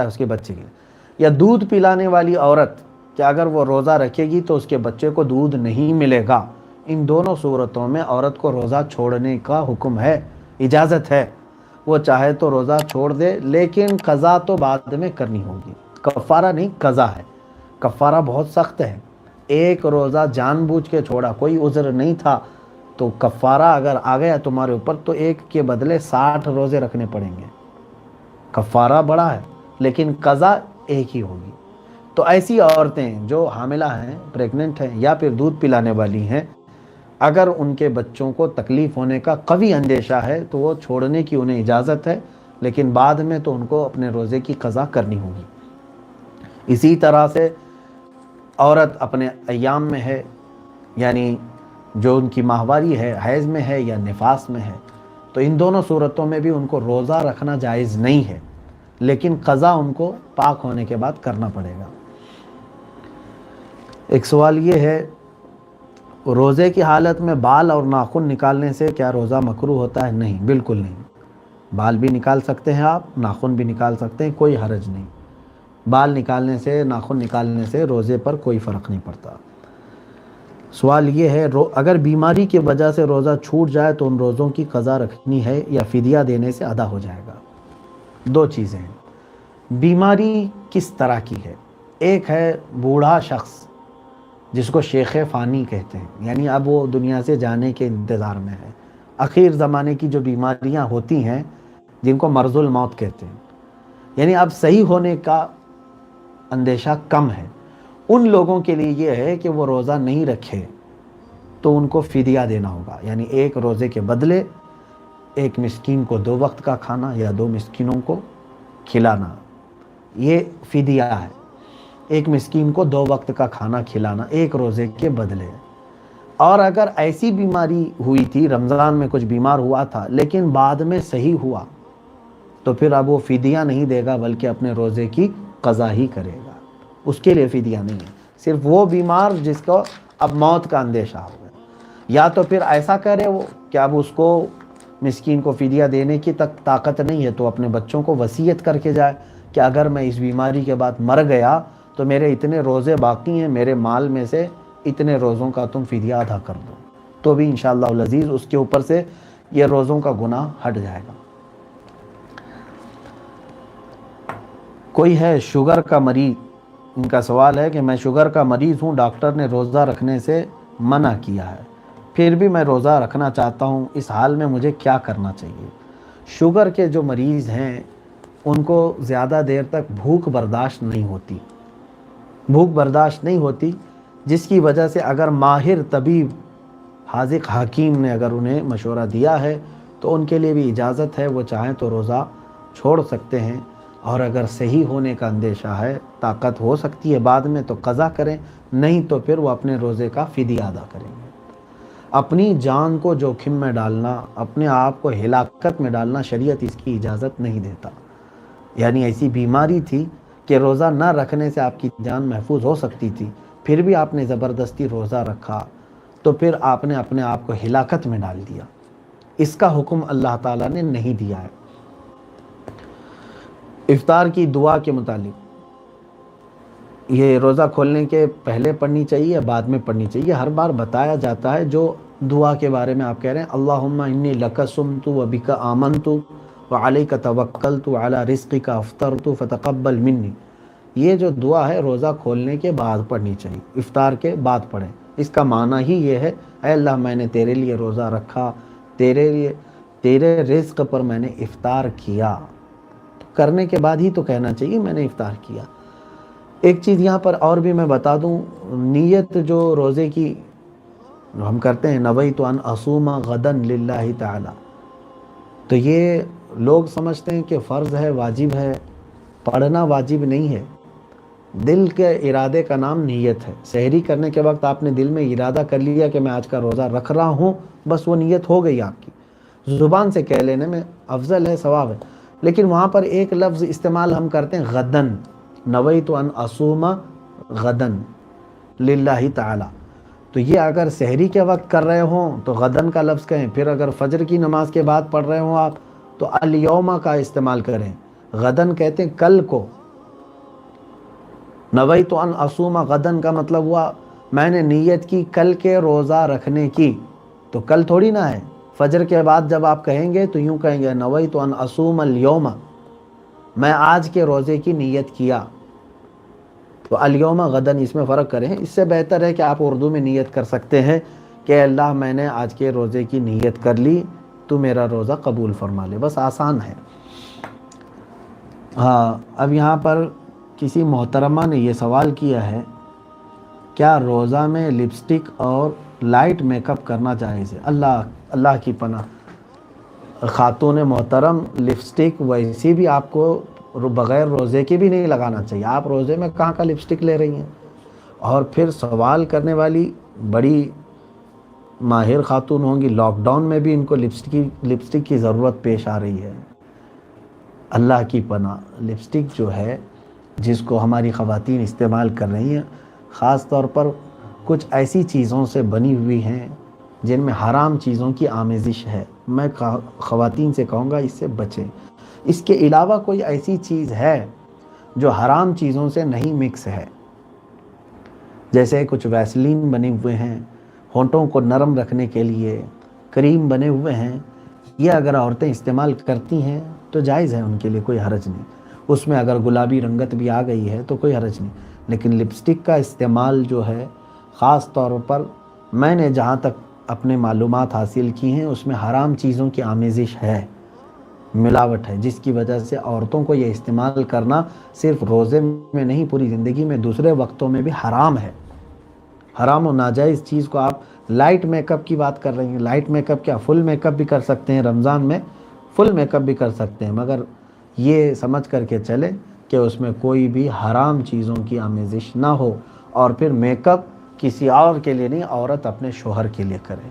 ہے اس کے بچے کے لیے، یا دودھ پلانے والی عورت کہ اگر وہ روزہ رکھے گی تو اس کے بچے کو دودھ نہیں ملے گا، ان دونوں صورتوں میں عورت کو روزہ چھوڑنے کا حکم ہے، اجازت ہے، وہ چاہے تو روزہ چھوڑ دے، لیکن قضا تو بعد میں کرنی ہوگی، کفارہ نہیں قضا ہے۔ کفارہ بہت سخت ہے، ایک روزہ جان بوجھ کے چھوڑا، کوئی عذر نہیں تھا، تو کفارہ اگر آ گیا تمہارے اوپر تو ایک کے بدلے 60 روزے رکھنے پڑیں گے۔ کفارہ بڑا ہے لیکن قضا ایک ہی ہوگی۔ تو ایسی عورتیں جو حاملہ ہیں، پریگننٹ ہیں، یا پھر دودھ پلانے والی ہیں، اگر ان کے بچوں کو تکلیف ہونے کا قوی اندیشہ ہے تو وہ چھوڑنے کی انہیں اجازت ہے، لیکن بعد میں تو ان کو اپنے روزے کی قضا کرنی ہوگی۔ اسی طرح سے عورت اپنے ایام میں ہے، یعنی جو ان کی ماہواری ہے، حیض میں ہے یا نفاس میں ہے، تو ان دونوں صورتوں میں بھی ان کو روزہ رکھنا جائز نہیں ہے، لیکن قضا ان کو پاک ہونے کے بعد کرنا پڑے گا۔ ایک سوال یہ ہے، روزے کی حالت میں بال اور ناخن نکالنے سے کیا روزہ مکروہ ہوتا ہے؟ نہیں، بالکل نہیں، بال بھی نکال سکتے ہیں آپ، ناخن بھی نکال سکتے ہیں، کوئی حرج نہیں، بال نکالنے سے، ناخن نکالنے سے روزے پر کوئی فرق نہیں پڑتا۔ سوال یہ ہے، اگر بیماری کی وجہ سے روزہ چھوٹ جائے تو ان روزوں کی قضا رکھنی ہے یا فدیہ دینے سے ادا ہو جائے گا؟ دو چیزیں ہیں، بیماری کس طرح کی ہے؟ ایک ہے بوڑھا شخص جس کو شیخ فانی کہتے ہیں، یعنی اب وہ دنیا سے جانے کے انتظار میں ہے، اخیر زمانے کی جو بیماریاں ہوتی ہیں جن کو مرض الموت کہتے ہیں، یعنی اب صحیح ہونے کا اندیشہ کم ہے، ان لوگوں کے لیے یہ ہے کہ وہ روزہ نہیں رکھے تو ان کو فدیہ دینا ہوگا، یعنی ایک روزے کے بدلے ایک مسکین کو 2 وقت کا کھانا یا 2 مسکینوں کو کھلانا، یہ فدیہ ہے، ایک مسکین کو 2 وقت کا کھانا کھلانا ایک روزے کے بدلے۔ اور اگر ایسی بیماری ہوئی تھی، رمضان میں کچھ بیمار ہوا تھا لیکن بعد میں صحیح ہوا، تو پھر اب وہ فدیہ نہیں دے گا بلکہ اپنے روزے کی قضا ہی کرے گا، اس کے لیے فدیہ نہیں ہے، صرف وہ بیمار جس کو اب موت کا اندیشہ ہو گیا، یا تو پھر ایسا کرے وہ کہ اب اس کو مسکین کو فدیہ دینے کی تک طاقت نہیں ہے تو اپنے بچوں کو وصیت کر کے جائے کہ اگر میں اس بیماری کے بعد مر گیا تو میرے اتنے روزے باقی ہیں، میرے مال میں سے اتنے روزوں کا تم فدیہ ادا کر دو، تو بھی انشاءاللہ العزیز اس کے اوپر سے یہ روزوں کا گناہ ہٹ جائے گا۔ کوئی ہے شوگر کا مریض، ان کا سوال ہے کہ میں شوگر کا مریض ہوں، ڈاکٹر نے روزہ رکھنے سے منع کیا ہے، پھر بھی میں روزہ رکھنا چاہتا ہوں، اس حال میں مجھے کیا کرنا چاہیے؟ شوگر کے جو مریض ہیں ان کو زیادہ دیر تک بھوک برداشت نہیں ہوتی، جس کی وجہ سے اگر ماہر طبیب، حاذق حکیم نے اگر انہیں مشورہ دیا ہے تو ان کے لیے بھی اجازت ہے، وہ چاہیں تو روزہ چھوڑ سکتے ہیں، اور اگر صحیح ہونے کا اندیشہ ہے، طاقت ہو سکتی ہے بعد میں تو قضا کریں، نہیں تو پھر وہ اپنے روزے کا فدیہ ادا کریں گے۔ اپنی جان کو جوخم میں ڈالنا، اپنے آپ کو ہلاکت میں ڈالنا شریعت اس کی اجازت نہیں دیتا، یعنی ایسی بیماری تھی کہ روزہ نہ رکھنے سے آپ کی جان محفوظ ہو سکتی تھی، پھر بھی آپ نے زبردستی روزہ رکھا تو پھر آپ نے اپنے آپ کو ہلاکت میں ڈال دیا، اس کا حکم اللہ تعالیٰ نے نہیں دیا ہے۔ افطار کی دعا کے متعلق، یہ روزہ کھولنے کے پہلے پڑھنی چاہیے یا بعد میں پڑھنی چاہیے؟ ہر بار بتایا جاتا ہے، جو دعا کے بارے میں آپ کہہ رہے ہیں اللہم انی لک صمت و بک آمنت وعلیک توکلت وعلی رزقک افطرت فتقبل منی، یہ جو دعا ہے روزہ کھولنے کے بعد پڑھنی چاہیے، افطار کے بعد پڑھیں، اس کا معنی ہی یہ ہے اے اللہ میں نے تیرے لیے روزہ رکھا، تیرے رزق پر میں نے افطار کیا، کرنے کے بعد ہی تو کہنا چاہیے میں نے افطار کیا۔ ایک چیز یہاں پر اور بھی میں بتا دوں، نیت جو روزے کی ہم کرتے ہیں نویت ان اصوم غدا للہ تعالی، تو یہ لوگ سمجھتے ہیں کہ فرض ہے، واجب ہے، پڑھنا واجب نہیں ہے، دل کے ارادے کا نام نیت ہے۔ سحری کرنے کے وقت آپ نے دل میں ارادہ کر لیا کہ میں آج کا روزہ رکھ رہا ہوں، بس وہ نیت ہو گئی آپ کی، زبان سے کہہ لینے میں افضل ہے، ثواب ہے، لیکن وہاں پر ایک لفظ استعمال ہم کرتے ہیں غدن، نویت ان اصوم غدن للہ تعالی، تو یہ اگر سحری کے وقت کر رہے ہوں تو غدن کا لفظ کہیں، پھر اگر فجر کی نماز کے بعد پڑھ رہے ہوں آپ تو الیوم کا استعمال کریں، غدن کہتے ہیں کل کو، نویت ان اصوم غدن کا مطلب ہوا میں نے نیت کی کل کے روزہ رکھنے کی، تو کل تھوڑی نہ ہے، فجر کے بعد جب آپ کہیں گے تو یوں کہیں گے نویت ان اصوم اليوم، میں آج کے روزے کی نیت کیا، تو الیوم غدن اس میں فرق کریں۔ اس سے بہتر ہے کہ آپ اردو میں نیت کر سکتے ہیں کہ اللہ میں نے آج کے روزے کی نیت کر لی، تو میرا روزہ قبول فرما لے، بس آسان ہے۔ ہاں، اب یہاں پر کسی محترمہ نے یہ سوال کیا ہے، کیا روزہ میں لپسٹک اور لائٹ میک اپ کرنا جائز ہے؟ اللہ کی پناہ خاتون محترم، لپسٹک ویسی بھی آپ کو بغیر روزے کے بھی نہیں لگانا چاہیے۔ آپ روزے میں کہاں کا لپسٹک لے رہی ہیں؟ اور پھر سوال کرنے والی بڑی ماہر خاتون ہوں گی، لاک ڈاؤن میں بھی ان کو لپسٹک کی ضرورت پیش آ رہی ہے۔ اللہ کی پناہ، لپسٹک جو ہے جس کو ہماری خواتین استعمال کر رہی ہیں، خاص طور پر کچھ ایسی چیزوں سے بنی ہوئی ہیں جن میں حرام چیزوں کی آمیزش ہے۔ میں خواتین سے کہوں گا اس سے بچیں۔ اس کے علاوہ کوئی ایسی چیز ہے جو حرام چیزوں سے نہیں مکس ہے، جیسے کچھ ویسلین بنے ہوئے ہیں ہونٹوں کو نرم رکھنے کے لیے، کریم بنے ہوئے ہیں، یہ اگر عورتیں استعمال کرتی ہیں تو جائز ہے، ان کے لیے کوئی حرج نہیں۔ اس میں اگر گلابی رنگت بھی آ گئی ہے تو کوئی حرج نہیں، لیکن لپسٹک کا استعمال جو ہے، خاص طور پر میں نے جہاں تک اپنے معلومات حاصل کی ہیں، اس میں حرام چیزوں کی آمیزش ہے، ملاوٹ ہے، جس کی وجہ سے عورتوں کو یہ استعمال کرنا صرف روزے میں نہیں، پوری زندگی میں دوسرے وقتوں میں بھی حرام ہے۔ حرام و ناجائز چیز کو آپ لائٹ میک اپ کی بات کر رہی ہیں۔ لائٹ میک اپ کیا، فل میک اپ بھی کر سکتے ہیں، رمضان میں فل میک اپ بھی کر سکتے ہیں، مگر یہ سمجھ کر کے چلیں کہ اس میں کوئی بھی حرام چیزوں کی آمیزش نہ ہو، اور پھر میک اپ کسی اور کے لیے نہیں، عورت اپنے شوہر کے لیے کرے۔